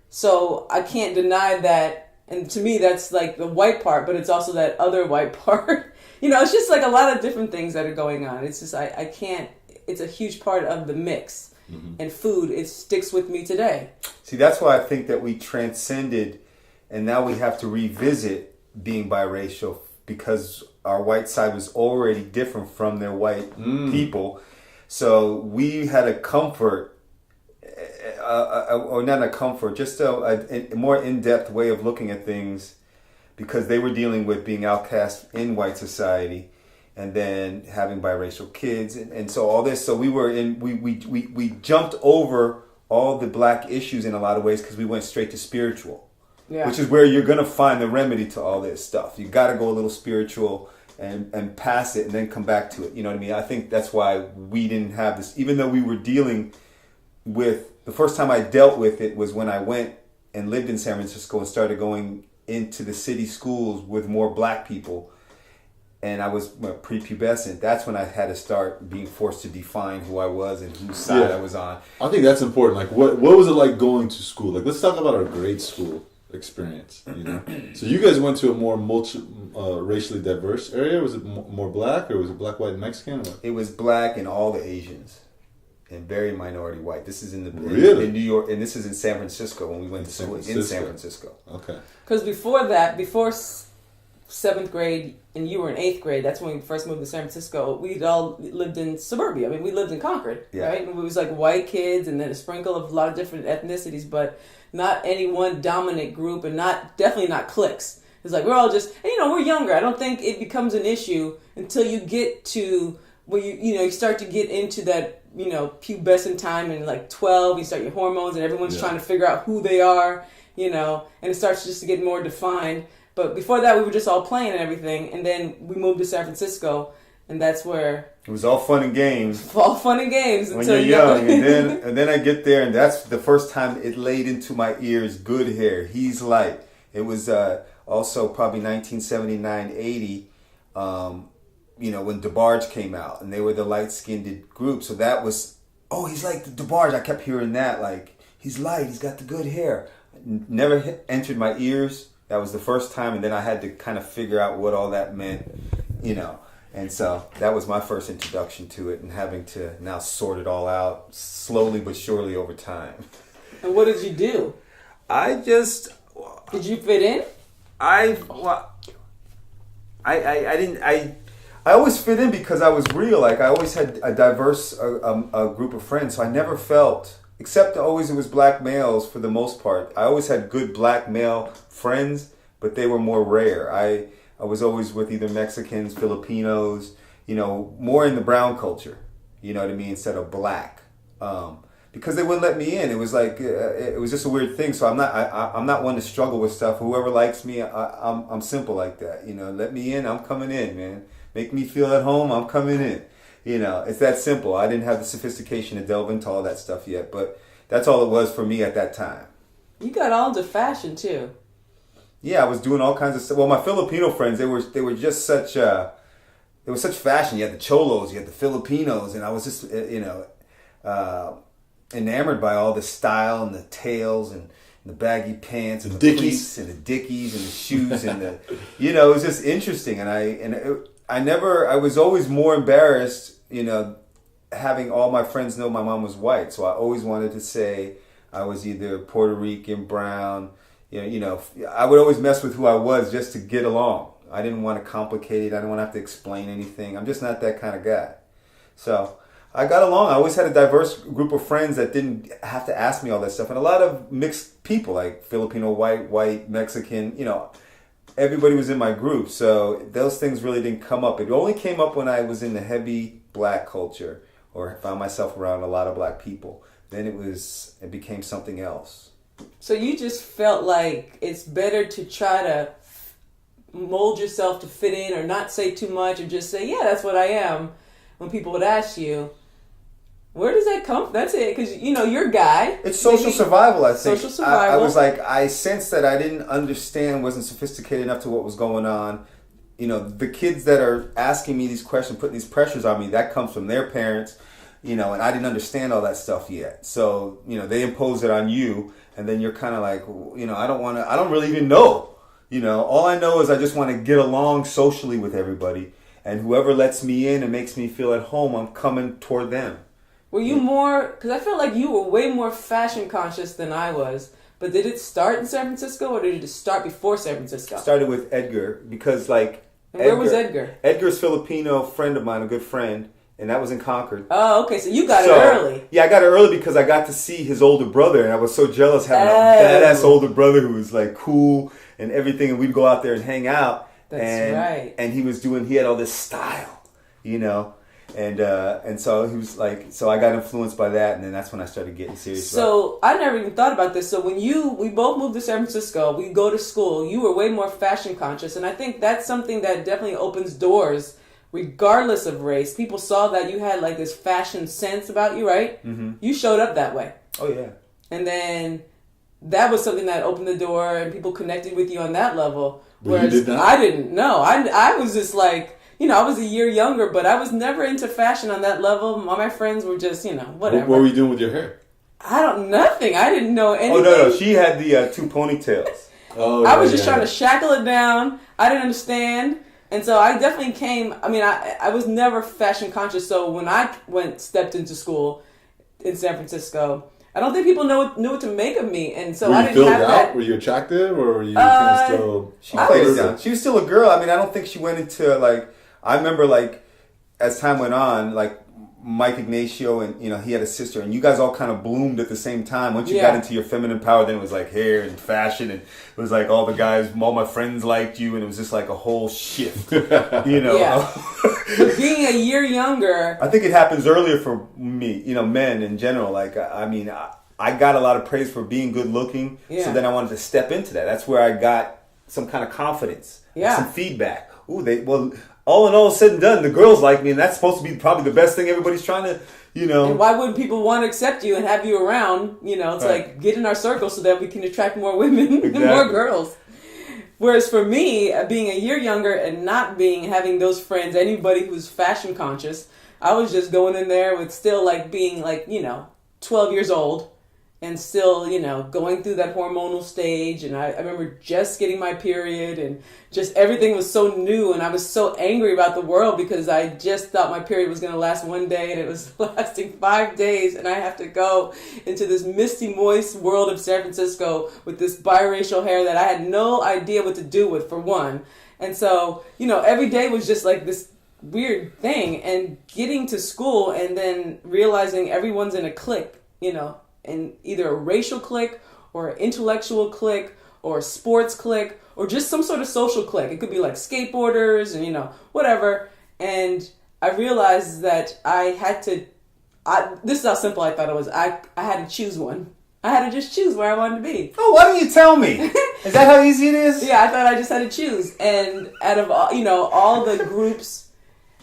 So I can't deny that. And to me, that's like the white part, but it's also that other white part. It's just like a lot of different things that are going on. It's just, I can't, it's a huge part of the mix. Mm-hmm. And food, it sticks with me today. See, that's why I think that we transcended, and now we have to revisit being biracial, because our white side was already different from their white people. So we had a comfort, or not a comfort, just a more in-depth way of looking at things, because they were dealing with being outcast in white society, and then having biracial kids, and so all this. So we jumped over all the black issues in a lot of ways, because we went straight to spiritual. Yeah. Which is where you're going to find the remedy to all this stuff. You got to go a little spiritual and pass it, and then come back to it. You know what I mean? I think that's why we didn't have this, even though we were dealing with, the first time I dealt with it was when I went and lived in San Francisco and started going into the city schools with more black people. And I was prepubescent. That's when I had to start being forced to define who I was and whose side I was on. I think that's important. Like, what was it like going to school? Like, let's talk about our grade school experience. So you guys went to a more racially diverse area. Was it more black, or was it black, white, and Mexican? Or? It was black and all the Asians, and very minority white. This is in really? in New York, and this is in San Francisco when we went to school in San Francisco. Okay. Because before 7th grade, and you were in 8th grade, that's when we first moved to San Francisco, we'd all lived in suburbia. I mean, we lived in Concord, right? And it was like white kids and then a sprinkle of a lot of different ethnicities, but not any one dominant group, and definitely not cliques. It's like we're all just, and we're younger. I don't think it becomes an issue until you get to where you start to get into that, pubescent time, and like 12, you start your hormones and everyone's trying to figure out who they are, and it starts just to get more defined. But before that, we were just all playing and everything. And then we moved to San Francisco, and that's where it was all fun and games. All fun and games when you're young. and then I get there, and that's the first time it laid into my ears. Good hair. He's light. It was also probably 1979, 80. When DeBarge came out, and they were the light-skinned group. So that was, he's like the DeBarge. I kept hearing that, like, he's light. He's got the good hair. Never entered my ears. That was the first time, and then I had to kind of figure out what all that meant, And so that was my first introduction to it, and having to now sort it all out slowly but surely over time. And what did you do? Did you fit in? I always fit in because I was real. Like, I always had a diverse a group of friends, so I never felt, except always it was black males for the most part. I always had good black male friends, but they were more rare. I was always with either Mexicans, Filipinos, more in the brown culture, you know what I mean, instead of black, because they wouldn't let me in. It was like it was just a weird thing. So I'm not one to struggle with stuff. Whoever likes me, I'm simple like that. Let me in, I'm coming in, man. Make me feel at home, I'm coming in. It's that simple. I didn't have the sophistication to delve into all that stuff yet, but that's all it was for me at that time. You got all into fashion too. Yeah, I was doing all kinds of stuff. Well, my Filipino friends, they were just such there was such fashion. You had the cholos, you had the Filipinos, and I was just enamored by all the style and the tails and the baggy pants and the Dickies and the Dickies and the shoes and the it was just interesting. And I was always more embarrassed, having all my friends know my mom was white. So I always wanted to say I was either Puerto Rican, brown. I would always mess with who I was just to get along. I didn't want to complicate it. I didn't want to have to explain anything. I'm just not that kind of guy. So I got along. I always had a diverse group of friends that didn't have to ask me all that stuff. And a lot of mixed people, like Filipino, white, Mexican, everybody was in my group. So those things really didn't come up. It only came up when I was in the heavy black culture or found myself around a lot of black people. Then it became something else. So you just felt like it's better to try to mold yourself to fit in, or not say too much, or just say, yeah, that's what I am. When people would ask you, where does that come from? That's it, because you're a guy. It's social survival, I think. Social survival. I was like, I sensed that I didn't understand, wasn't sophisticated enough to what was going on. The kids that are asking me these questions, putting these pressures on me, that comes from their parents. And I didn't understand all that stuff yet. So, they impose it on you. and then you're kind of like, I don't really even know. All I know is I just want to get along socially with everybody, and whoever lets me in and makes me feel at home, I'm coming toward them. Were you more, because I feel like you were way more fashion conscious than I was, but did it start in San Francisco, or did it start before San Francisco? Started with Edgar, because And where was Edgar? Edgar's Filipino friend of mine, a good friend, and that was in Concord. Oh, okay, so you got it early. Yeah, I got it early because I got to see his older brother, and I was so jealous having a badass older brother who was like cool and everything, and we'd go out there and hang out. That's right. And he had all this style, and so he was like, so I got influenced by that, and then that's when I started getting serious. So I never even thought about this. So when we both moved to San Francisco, we go to school, you were way more fashion conscious, and I think that's something that definitely opens doors regardless of race. People saw that you had like this fashion sense about you, right? Mm-hmm. You showed up that way. Oh yeah. And then that was something that opened the door, and people connected with you on that level. Whereas you did not? I didn't. No, I was just like, I was a year younger, but I was never into fashion on that level. All my friends were just, whatever. What were you doing with your hair? Nothing. I didn't know anything. Oh, no. She had the 2 ponytails. Oh, I was just trying to shackle it down. I didn't understand. And so I definitely I was never fashion conscious. So when I stepped into school in San Francisco, I don't think people knew what to make of me. And so I didn't have that. Were you attractive, or were you kind of still... She played it down. She was still a girl. I don't think she went into I remember as time went on, Mike Ignacio and he had a sister, and you guys all kind of bloomed at the same time. Once you got into your feminine power, then it was like hair and fashion, and it was like all the guys, all my friends liked you, and it was just like a whole shift. Yeah. But being a year younger, I think it happens earlier for me. Men in general. I got a lot of praise for being good looking, so then I wanted to step into that. That's where I got some kind of confidence, some feedback. All in all said and done, the girls like me, and that's supposed to be probably the best thing everybody's trying to, And why wouldn't people want to accept you and have you around? It's like, get in our circle so that we can attract more women and more girls. Whereas for me, being a year younger and not having those friends, anybody who's fashion conscious, I was just going in there with still being 12 years old. And still, going through that hormonal stage. And I remember just getting my period, and just everything was so new. And I was so angry about the world because I just thought my period was going to last one day, and it was lasting 5 days. And I have to go into this misty, moist world of San Francisco with this biracial hair that I had no idea what to do with, for one. And so, every day was just like this weird thing. And getting to school and then realizing everyone's in a clique, in either a racial clique or an intellectual clique or a sports clique or just some sort of social clique. It could be like skateboarders and, whatever. And I realized that I had to, this is how simple I thought it was. I had to choose one. I had to just choose where I wanted to be. Oh, why don't you tell me? Is that how easy it is? Yeah, I thought I just had to choose. And out of all the groups,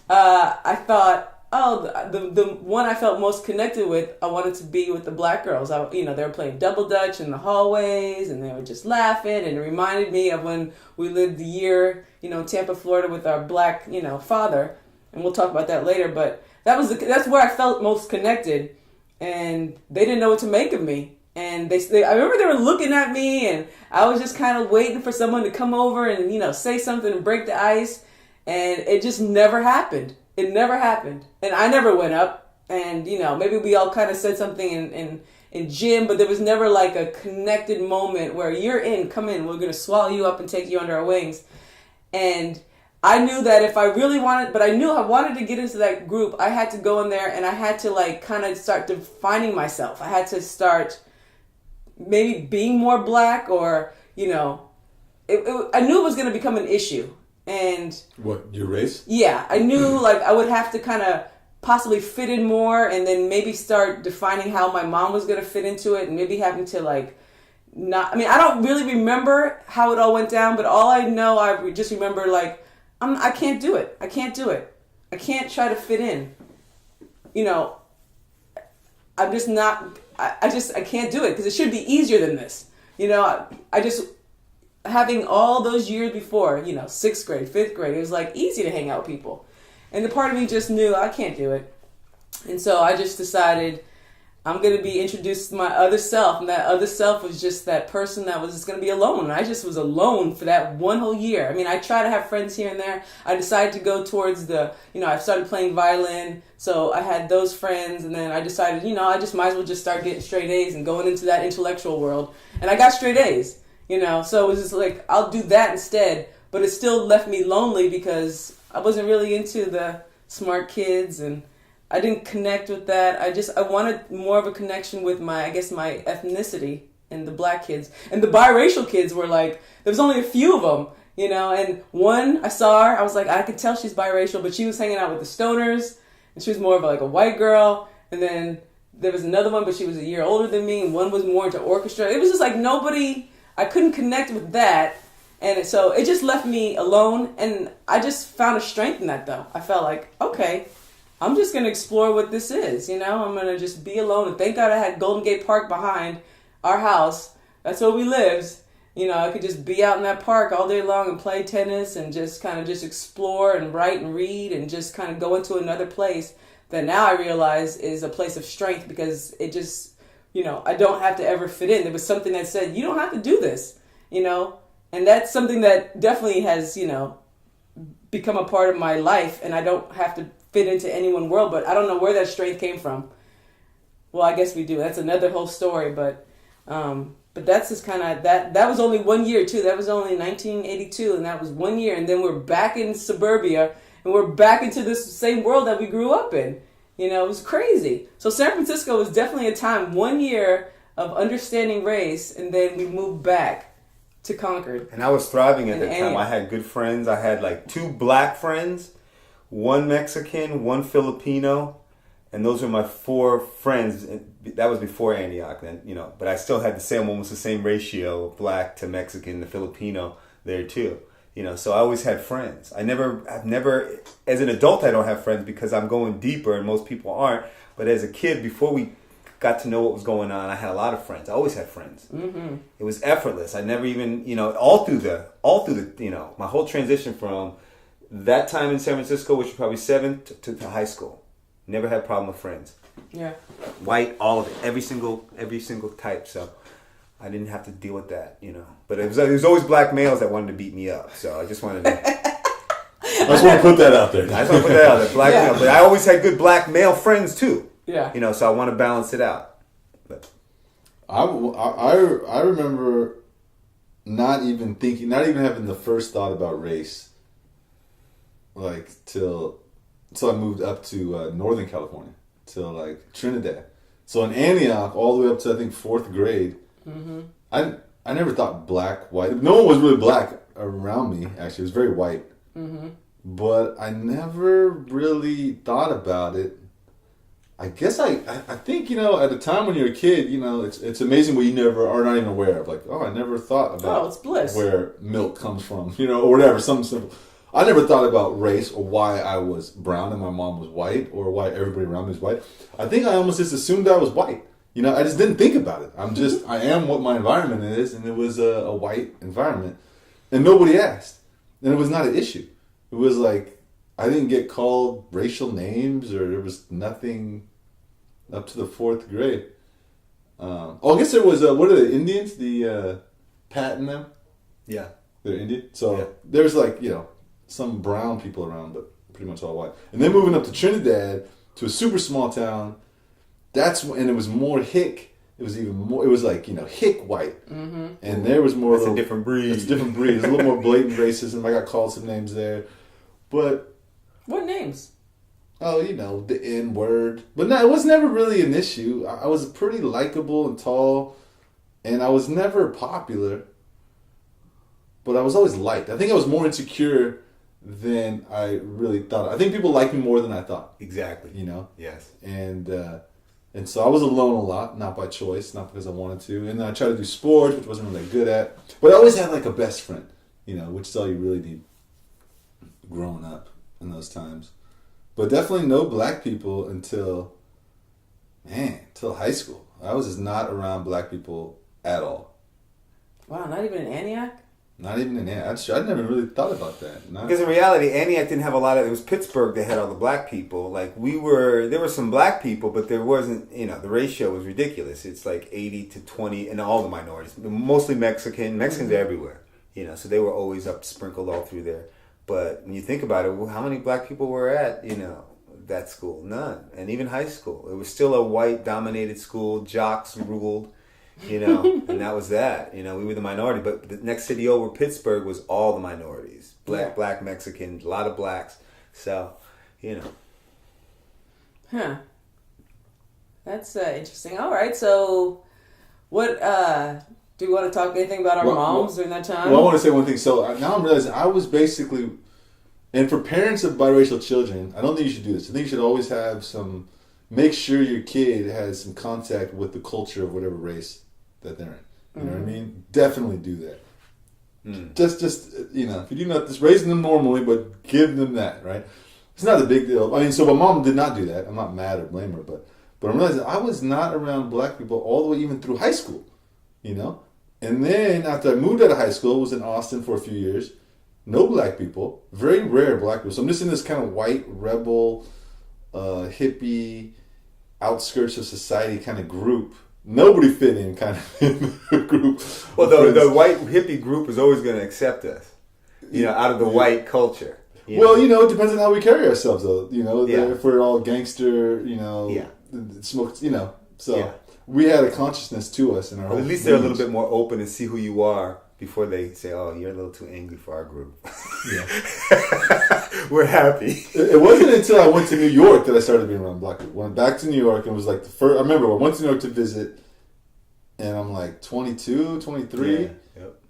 I thought, the one I felt most connected with, I wanted to be with the black girls. They were playing double dutch in the hallways, and they were just laughing, and it reminded me of when we lived the year, in Tampa, Florida, with our black, father, and we'll talk about that later. But that's where I felt most connected, and they didn't know what to make of me. And I remember they were looking at me, and I was just kind of waiting for someone to come over and say something and break the ice, and it just never happened. It never happened. And I never went up. And, maybe we all kind of said something in gym, but there was never a connected moment where come in, we're going to swallow you up and take you under our wings. And I knew that if I really wanted, but I knew I wanted to get into that group, I had to go in there and I had to kind of start defining myself. I had to start maybe being more black or, I knew it was going to become an issue. And what, your race? Yeah, I knew I would have to kind of possibly fit in more, and then maybe start defining how my mom was going to fit into it, and maybe having to not. I mean, I don't really remember how it all went down, but all I know, I just remember I can't do it. I can't do it. I can't try to fit in. I'm just not. I can't do it because it should be easier than this. I just. Having all those years before, 6th grade, 5th grade, it was easy to hang out with people. And the part of me just knew I can't do it. And so I just decided I'm going to be introduced to my other self. And that other self was just that person that was just going to be alone. And I just was alone for that one whole year. I mean, I try to have friends here and there. I decided to go towards I started playing violin. So I had those friends. And then I decided, I just might as well just start getting straight A's and going into that intellectual world. And I got straight A's, So it was just like, I'll do that instead. But it still left me lonely because I wasn't really into the smart kids and I didn't connect with that. I wanted more of a connection with my ethnicity and the black kids. And the biracial kids were like, there was only a few of them, and one, I saw her, I was like, I could tell she's biracial, but she was hanging out with the stoners, and she was more of like a white girl. And then there was another one, but she was a year older than me, and one was more into orchestra. It was just like I couldn't connect with that. And so it just left me alone, and I just found a strength in that, though. I felt like, okay, I'm just going to explore what this is, I'm going to just be alone. And thank God I had Golden Gate Park behind our house. That's where we lived. I could just be out in that park all day long and play tennis and just kind of just explore and write and read and just kind of go into another place that now I realize is a place of strength because it just, I don't have to ever fit in. There was something that said, you don't have to do this, and that's something that definitely has, become a part of my life, and I don't have to fit into any one world, but I don't know where that strength came from. Well, I guess we do. That's another whole story, but that's just kind of, that was only 1 year too. That was only 1982, and that was 1 year, and then we're back in suburbia, and we're back into this same world that we grew up in. It was crazy. So San Francisco was definitely a time, 1 year of understanding race, and then we moved back to Concord. And I was thriving at that time. I had good friends. I had like 2 black friends, 1 Mexican, 1 Filipino, and those were my 4 friends. That was before Antioch, then, but I still had almost the same ratio of black to Mexican to Filipino there too. So I always had friends. I've never, as an adult, I don't have friends because I'm going deeper and most people aren't. But as a kid, before we got to know what was going on, I had a lot of friends. I always had friends. Mm-hmm. It was effortless. I never even, all through the, my whole transition from that time in San Francisco, which was probably 7th to high school. Never had a problem with friends. Yeah. White, all of it, every single type. So I didn't have to deal with that, But it was always black males that wanted to beat me up. So I just wanted to. I just want to put that out there. Black male. But I always had good black male friends too. Yeah. So I want to balance it out. But I remember not even having the first thought about race, like till I moved up to Northern California, till like Trinidad. So in Antioch, all the way up to I think 4th grade, mm-hmm. I never thought black, white. No one was really black around me. Actually, it was very white. Mm-hmm. But I never really thought about it. I guess I think, at the time when you're a kid, it's amazing what you never are not even aware of. Like, I never thought about it's bliss. Where milk comes from, or whatever, something simple. I never thought about race or why I was brown and my mom was white or why everybody around me was white. I think I almost just assumed I was white. I just didn't think about it. I am what my environment is, and it was a white environment. And nobody asked. And it was not an issue. It was like, I didn't get called racial names or there was nothing up to the 4th grade. I guess there was, what are the Indians? The Pat and them? Yeah. They're Indian. So there's like, some brown people around, but pretty much all white. And then moving up to Trinidad, to a super small town, and it was more hick. It was even more, it was like, hick white. Mm-hmm. And there was more... It's a different breed. It's a different breed. There's a little more blatant racism. I got called some names there. But... What names? Oh, the N-word. But no, it was never really an issue. I was pretty likable and tall, and I was never popular. But I was always liked. I think I was more insecure than I really thought. I think people liked me more than I thought. Exactly. Yes. And so I was alone a lot, not by choice, not because I wanted to. And then I tried to do sports, which I wasn't really good at. But I always had like a best friend, which is all you really need growing up in those times. But definitely no black people until high school. I was just not around black people at all. Wow, not even in Antioch? Not even in Antioch. I'd never really thought about that. Because in reality, Antioch didn't have a lot of. It was Pittsburgh that had all the black people. Like there were some black people, but there wasn't. The ratio was ridiculous. It's like 80 to 20, and all the minorities, mostly Mexican. Mexicans are everywhere. So they were always up sprinkled all through there. But when you think about it, well, how many black people were at that school? None. And even high school, it was still a white dominated school. Jocks ruled. And that was that. We were the minority. But the next city over, Pittsburgh, was all the minorities. Black, Mexican, a lot of blacks. So, Huh. That's interesting. All right. So, what, do you want to talk anything about our moms during that time? Well, I want to say one thing. So, now I'm realizing I was basically, and for parents of biracial children, I don't think you should do this. I think you should always have make sure your kid has some contact with the culture of whatever race that they're in. You know what I mean? Definitely do that. Just if you do not, just raising them normally, but give them that, right? It's not a big deal. I mean, so my mom did not do that. I'm not mad or blame her, but I'm realizing I was not around black people all the way even through high school, And then after I moved out of high school, was in Austin for a few years. No black people, very rare black people. So I'm just in this kind of white rebel, hippie, outskirts of society kind of group. Nobody fit in kind of in the group. Well, the white hippie group is always going to accept us, out of the white culture. Well, it depends on how we carry ourselves, though. If we're all gangster, smoked, so we had a consciousness to us in our. Well, at least they're a little bit more open and see who you are before they say, "Oh, you're a little too angry for our group." Yeah, we're happy. It wasn't until I went to New York that I started being around black people. Went back to New York and was like the first. I remember I went to New York to visit, and I'm like 22, 23,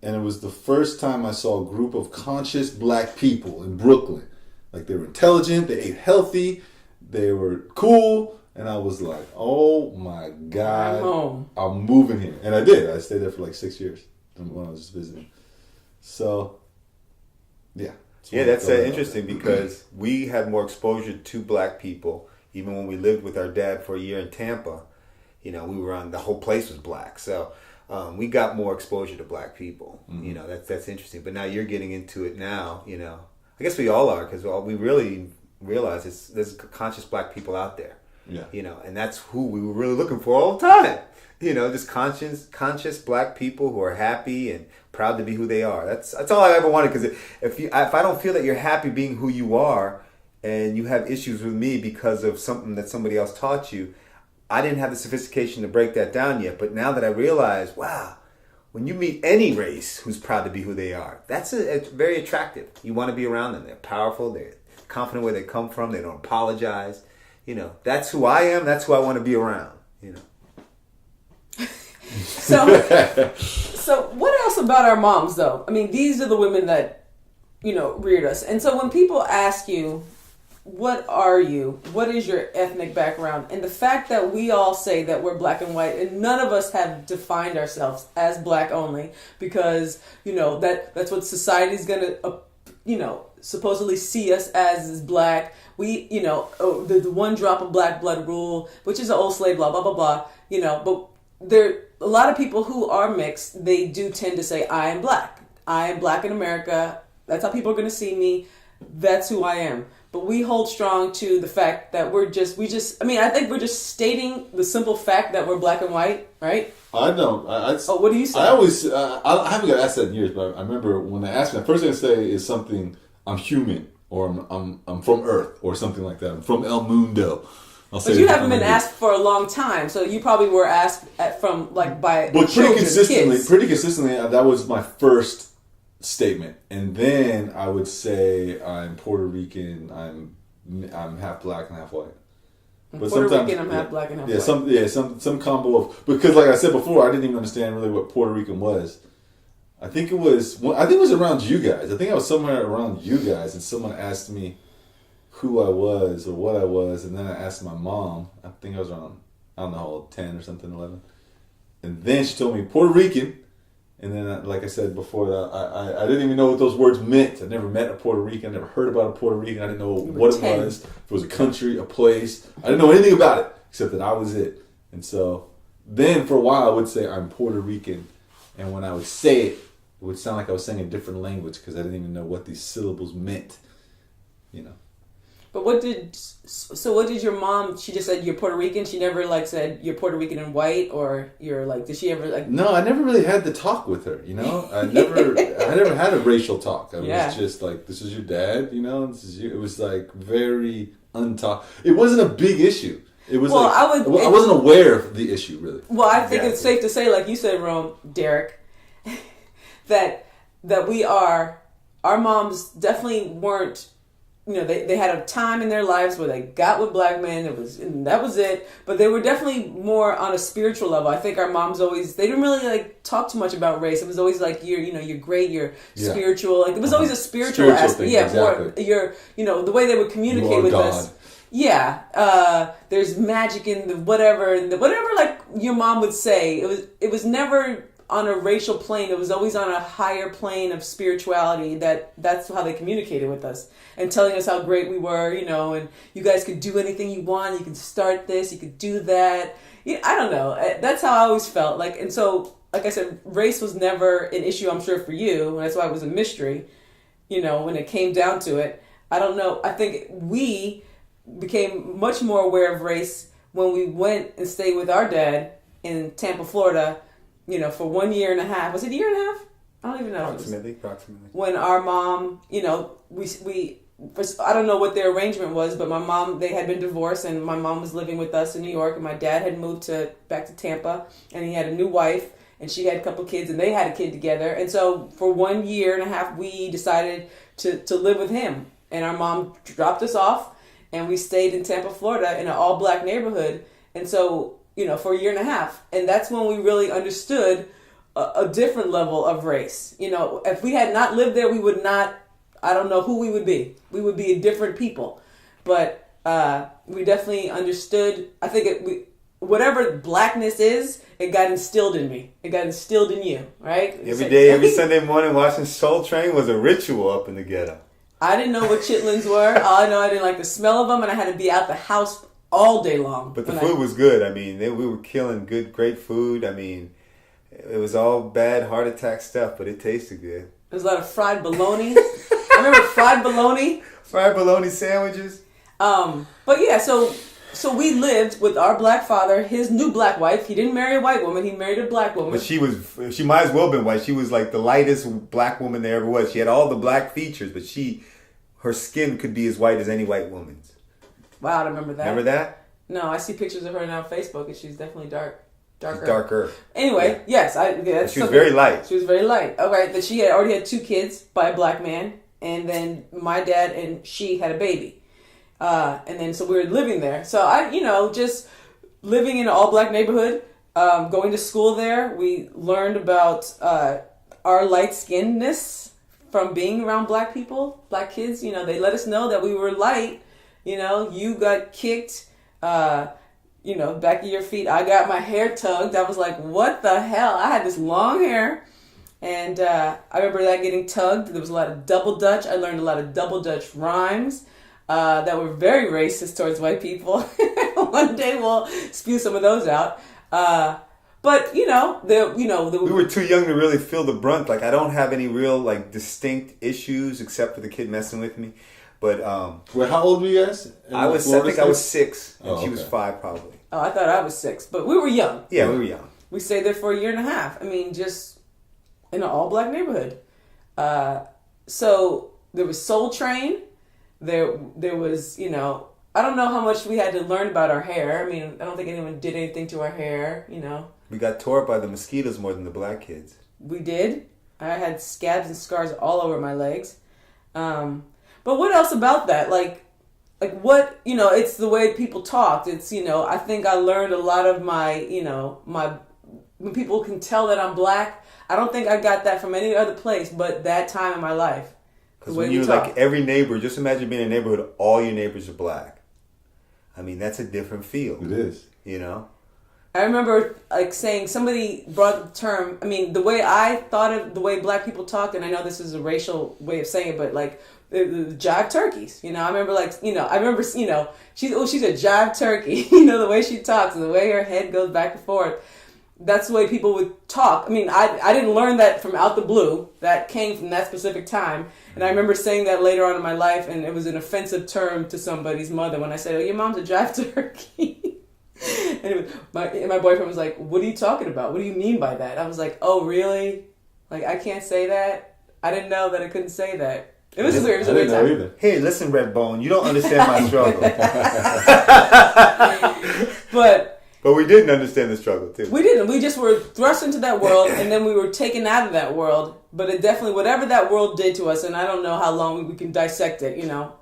and it was the first time I saw a group of conscious black people in Brooklyn. Like they were intelligent, they ate healthy, they were cool. And I was like, oh my God, I'm moving here. And I did. I stayed there for like 6 years when I was just visiting. So, yeah. Yeah, that's interesting because we had more exposure to black people. Even when we lived with our dad for a year in Tampa, we were the whole place was black. So we got more exposure to black people. Mm-hmm. That's interesting. But now you're getting into it now, I guess we all are because we really realize there's conscious black people out there. Yeah. And that's who we were really looking for all the time. Just conscious black people who are happy and proud to be who they are. That's all I ever wanted. Because if I don't feel that you're happy being who you are, and you have issues with me because of something that somebody else taught you, I didn't have the sophistication to break that down yet. But now that I realize, wow, when you meet any race who's proud to be who they are, it's very attractive. You want to be around them. They're powerful. They're confident where they come from. They don't apologize. That's who I am. That's who I want to be around. So what else about our moms, though? I mean, these are the women that, reared us. And so when people ask you, what are you? What is your ethnic background? And the fact that we all say that we're black and white, and none of us have defined ourselves as black only because, that's what society's going to, supposedly see us as black. We, the one drop of black blood rule, which is an old slave law, blah, blah, blah, but there a lot of people who are mixed, they do tend to say, I am black. I am black in America. That's how people are going to see me. That's who I am. But we hold strong to the fact that I think we're just stating the simple fact that we're black and white, right? I don't. What do you say? I always, I haven't got asked that in years, but I remember when they asked me, the first thing I say is something, I'm human, or I'm from Earth, or something like that. I'm from El Mundo. But you haven't been asked for a long time, so you probably were asked by but children, pretty consistently, that was my first statement, and then I would say I'm Puerto Rican, I'm half black and half white. But Puerto Rican, I'm half black and half white. Some combo of, because like I said before, I didn't even understand really what Puerto Rican was. I think it was around you guys. I think I was somewhere around you guys, and someone asked me who I was or what I was, and then I asked my mom. I think I was around, I don't know, 10 or something, 11. And then she told me Puerto Rican, and then, like I said before, I didn't even know what those words meant. I never met a Puerto Rican. I never heard about a Puerto Rican. I didn't know what it was. If it was a country, a place. I didn't know anything about it, except that I was it. And so then for a while I would say I'm Puerto Rican, and when I would say it, it would sound like I was saying a different language because I didn't even know what these syllables meant. But what did your mom? She just said you're Puerto Rican. She never like said you're Puerto Rican and white, or you're like. Did she ever like? No, I never really had the talk with her. I never had a racial talk. I was just like, this is your dad. This is you. It was like very untaught. It wasn't a big issue. It was I wasn't aware of the issue really. Well, I think it's safe to say, like you said, Derek, that our moms definitely weren't. They had a time in their lives where they got with black men. And that was it. But they were definitely more on a spiritual level. I think our moms they didn't really like talk too much about race. It was always like you're great, you're spiritual. Like it was always a spiritual aspect. Thing, yeah, exactly. More the way they would communicate with God. us. Yeah, there's magic in the whatever, like your mom would say. It was never on a racial plane. It was always on a higher plane of spirituality. That's how they communicated with us, and telling us how great we were, and you guys could do anything you want. You can start this, you could do that. I don't know. That's how I always felt. Like, and so, like I said, race was never an issue. I'm sure for you, and that's why it was a mystery. When it came down to it, I don't know. I think we became much more aware of race when we went and stayed with our dad in Tampa, Florida. For 1 year and a half. Was it a year and a half? I don't even know. Approximately. When our mom, we I don't know what their arrangement was, but my mom, they had been divorced, and my mom was living with us in New York, and my dad had moved back to Tampa, and he had a new wife, and she had a couple kids, and they had a kid together. And so for 1 year and a half, we decided to live with him. And our mom dropped us off, and we stayed in Tampa, Florida, in an all-black neighborhood. And so, for a year and a half. And that's when we really understood a different level of race. If we had not lived there, we would not, I don't know who we would be. We would be different people. But we definitely understood, I think whatever blackness is, it got instilled in me. It got instilled in you, right? Every Sunday morning watching Soul Train was a ritual up in the ghetto. I didn't know what chitlins were. All I know, I didn't like the smell of them, and I had to be out the house all day long. But the food was good. I mean, we were killing great food. I mean, it was all bad heart attack stuff, but it tasted good. There was a lot of fried bologna. I remember fried bologna. Fried bologna sandwiches. But yeah, so we lived with our black father, his new black wife. He didn't marry a white woman. He married a black woman. But she might as well have been white. She was like the lightest black woman there ever was. She had all the black features, but her skin could be as white as any white woman's. Wow, I remember that. Remember that? No, I see pictures of her now on Facebook, and she's definitely darker. She's darker. Anyway, yes, she was very light. She was very light. Okay, but she had already had 2 kids by a black man, and then my dad and she had a baby, and then so we were living there. So I, just living in an all-black neighborhood, going to school there. We learned about our light-skinnedness from being around black people, black kids. They let us know that we were light. You got kicked, back of your feet. I got my hair tugged. I was like, what the hell? I had this long hair. And I remember that getting tugged. There was a lot of double Dutch. I learned a lot of double Dutch rhymes that were very racist towards white people. One day we'll spew some of those out. But, we were too young to really feel the brunt. Like, I don't have any real, like, distinct issues except for the kid messing with me. But how old were you guys? I think I was 6, and she was 5 probably. Oh, I thought I was 6, but we were young. Yeah, we were young. We stayed there for a year and a half. I mean, just in an all-black neighborhood. So there was Soul Train. There was, I don't know how much we had to learn about our hair. I mean, I don't think anyone did anything to our hair. We got tore up by the mosquitoes more than the black kids. We did. I had scabs and scars all over my legs. But what else about that? Like what, it's the way people talked. It's, I think I learned a lot of my, when people can tell that I'm black, I don't think I got that from any other place but that time in my life. Because when you're like every neighbor, just imagine being in a neighborhood, all your neighbors are black. I mean, that's a different feel. It is. I remember saying, somebody brought the term, I mean, the way I thought of the way black people talked, and I know this is a racial way of saying it, but the jive turkeys, I remember she's a jive turkey, the way she talks and the way her head goes back and forth. that's the way people would talk. I mean, I didn't learn that from out the blue. That came from that specific time. And I remember saying that later on in my life, and it was an offensive term to somebody's mother when I said, "Oh, your mom's a jive turkey." And my boyfriend was like, "What are you talking about? What do you mean by that?" I was like, "Oh, really? Like, I can't say that? I didn't know that I couldn't say that." It was weird. It was a weird time. Either. Hey, listen, Redbone, you don't understand my struggle. But we didn't understand the struggle, too. We didn't. We just were thrust into that world, and then we were taken out of that world. But it definitely, whatever that world did to us, and I don't know how long we can dissect it,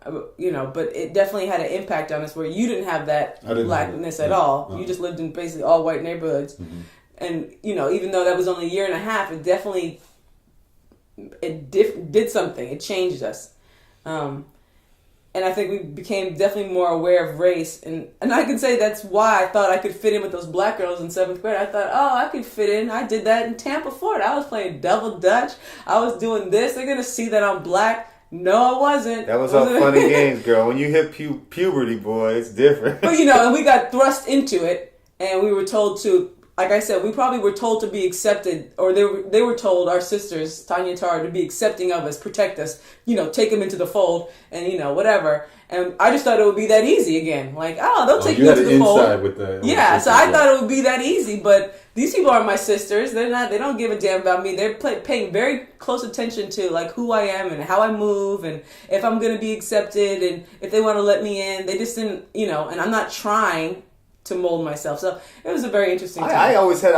but it definitely had an impact on us where you didn't have that blackness at all. You just lived in basically all white neighborhoods. Mm-hmm. And, even though that was only a year and a half, it definitely, did something. It changed us. And I think we became definitely more aware of race. And I can say that's why I thought I could fit in with those black girls in 7th grade. I thought, I could fit in. I did that in Tampa, Florida. I was playing double dutch. I was doing this. They're going to see that I'm black. No, I wasn't. That was all funny games, girl. When you hit puberty, boy, it's different. But, and we got thrust into it. And we were told to, like I said, we probably were told to be accepted, or they were told, our sisters, Tanya and Tara, to be accepting of us, protect us, take them into the fold, and, whatever. And I just thought it would be that easy again. Like, they'll take you into the fold. With the so I thought it would be that easy, but these people are my sisters. They're not. They don't give a damn about me. They're paying very close attention to, like, who I am and how I move and if I'm going to be accepted and if they want to let me in. They just didn't, and I'm not trying to mold myself. So it was a very interesting time. I always had,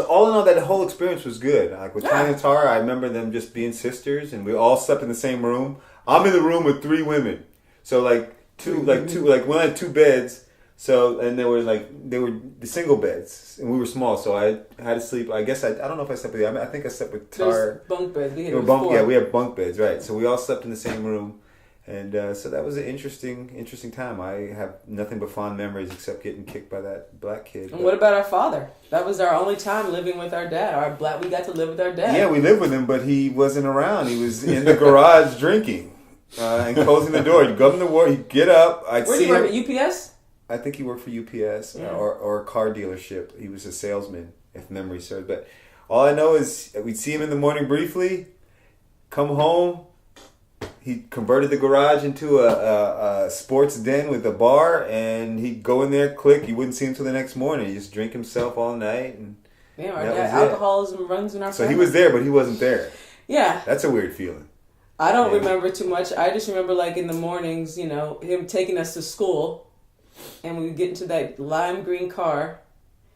all in all, that whole experience was good. Like with Tanya and Tara, I remember them just being sisters, and we all slept in the same room. I'm in the room with 3 women. So we only had 2 beds. So, and they were the single beds, and we were small. So I had to sleep. I guess I don't know if I slept with you. I think I slept with Tara. There's bunk beds. We had bunk beds, right? So we all slept in the same room. And so that was an interesting time. I have nothing but fond memories except getting kicked by that black kid. And what about our father? That was our only time living with our dad. We got to live with our dad. Yeah, we lived with him, but he wasn't around. He was in the garage drinking and closing the door. He'd go in the war. He'd get up. Where did he work, at UPS? I think he worked for UPS or a car dealership. He was a salesman, if memory serves. But all I know is we'd see him in the morning briefly, come home. He converted the garage into a sports den with a bar, and he'd go in there, click. You wouldn't see him till the next morning. He'd just drink himself all night. And alcoholism runs in our family. So he was there, but he wasn't there. Yeah. That's a weird feeling. I don't remember too much. I just remember, like, in the mornings, him taking us to school, and we would get into that lime green car,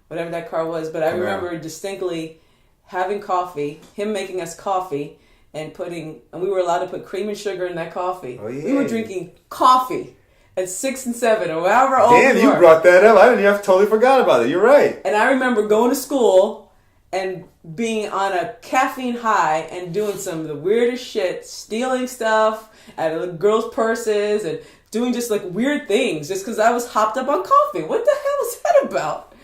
whatever that car was. But I remember distinctly having coffee, him making us coffee, and we were allowed to put cream and sugar in that coffee. Oh, yeah. We were drinking coffee at 6 and 7 or however old we were. Damn, you brought that up. I totally forgot about it. You're right. And I remember going to school and being on a caffeine high and doing some of the weirdest shit, stealing stuff out of the girls' purses and doing just like weird things just because I was hopped up on coffee. What the hell was that about?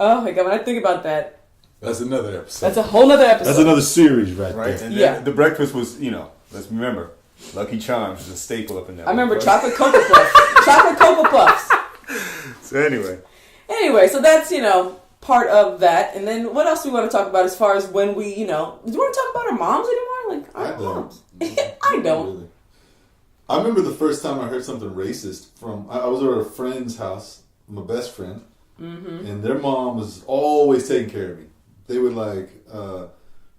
Oh my God, when I think about that. That's another episode. That's a whole nother episode. That's another series right there. And then the breakfast was, let's remember, Lucky Charms was a staple up in there. I remember chocolate Cocoa Puffs. Chocolate Cocoa Puffs. So Anyway, so that's, part of that. And then what else do we want to talk about as far as when we, do you want to talk about our moms anymore? Like, our moms. I don't. Really. I remember the first time I heard something racist I was at a friend's house, my best friend, and their mom was always taking care of me. They would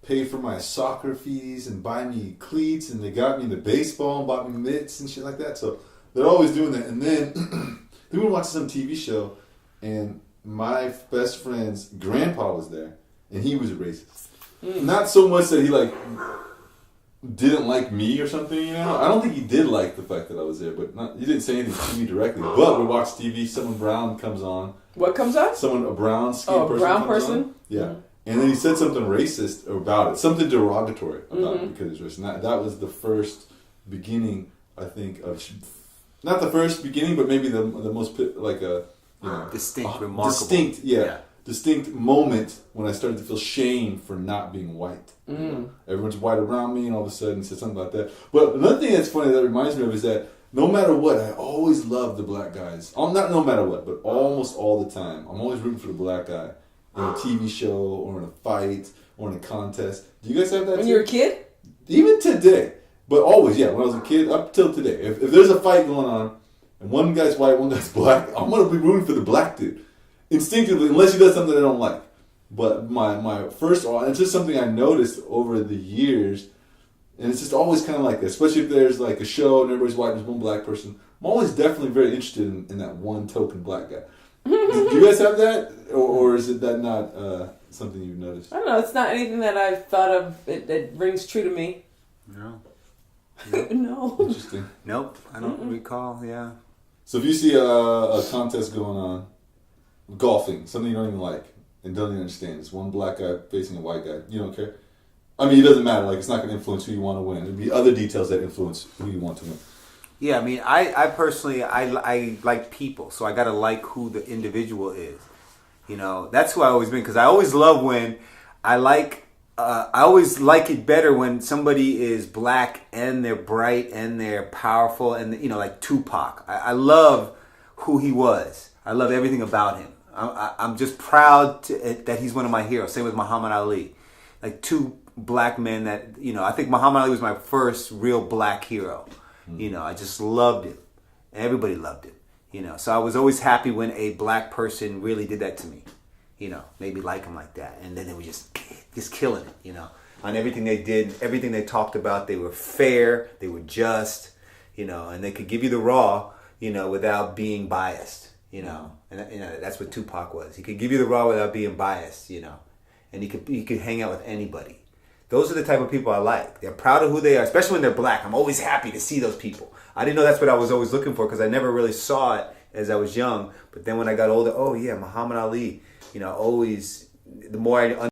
pay for my soccer fees and buy me cleats, and they got me into baseball and bought me mitts and shit like that. So they're always doing that. And then we would watch some TV show, and my best friend's grandpa was there, and he was a racist. Not so much that he didn't like me or something, I don't think he did like the fact that I was there, but he didn't say anything to me directly. But we watched TV, someone brown comes on. What comes on? A brown skin person. Oh, a brown person? On. Yeah. And then he said something racist about it, something derogatory about it because it's racist. And that was the first beginning, I think, of not the first beginning, but maybe the most distinct moment when I started to feel shame for not being white. Everyone's white around me, and all of a sudden said something like that. But another thing that's funny that reminds me of is that no matter what, I always loved the black guys. Not no matter what, but almost all the time, I'm always rooting for the black guy. in a TV show or in a fight or in a contest. Do you guys have that When too? you were a kid? Even today. But always, yeah, when I was a kid, up till today. If there's a fight going on, and one guy's white, one guy's black, I'm going to be rooting for the black dude. Instinctively, unless he does something I don't like. But my first, it's just something I noticed over the years, and it's just always kind of like that. Especially if there's like a show and everybody's white and there's one black person. I'm always definitely very interested in that one token black guy. Do you guys have that? Or is it that not something you've noticed? I don't know. It's not anything that I've thought of. It rings true to me. No. No. Interesting. Nope. I don't recall. Yeah. So if you see a contest going on, golfing, something you don't even like and don't even understand, it's one black guy facing a white guy, you don't care? I mean, it doesn't matter. Like, it's not going to influence who you want to win. There'll be other details that influence who you want to win. Yeah, I mean, I personally, I like people, so I gotta like who the individual is. You know, that's who I always been, because I always love when I always like it better when somebody is black and they're bright and they're powerful and, you know, like Tupac. I love who he was. I love everything about him. I'm just proud that he's one of my heroes. Same with Muhammad Ali. Like two black men that, you know, I think Muhammad Ali was my first real black hero. You know, I just loved him. Everybody loved him. You know, so I was always happy when a black person really did that to me. You know, made me like him like that. And then they were just killing it, you know. On everything they did, everything they talked about, they were fair, they were just, you know, and they could give you the raw, you know, without being biased, you know. And you know, that's what Tupac was. He could give you the raw without being biased, you know. And he could hang out with anybody. Those are the type of people I like. They're proud of who they are, especially when they're black. I'm always happy to see those people. I didn't know that's what I was always looking for because I never really saw it as I was young. But then when I got older, oh yeah, Muhammad Ali. You know, always, the more I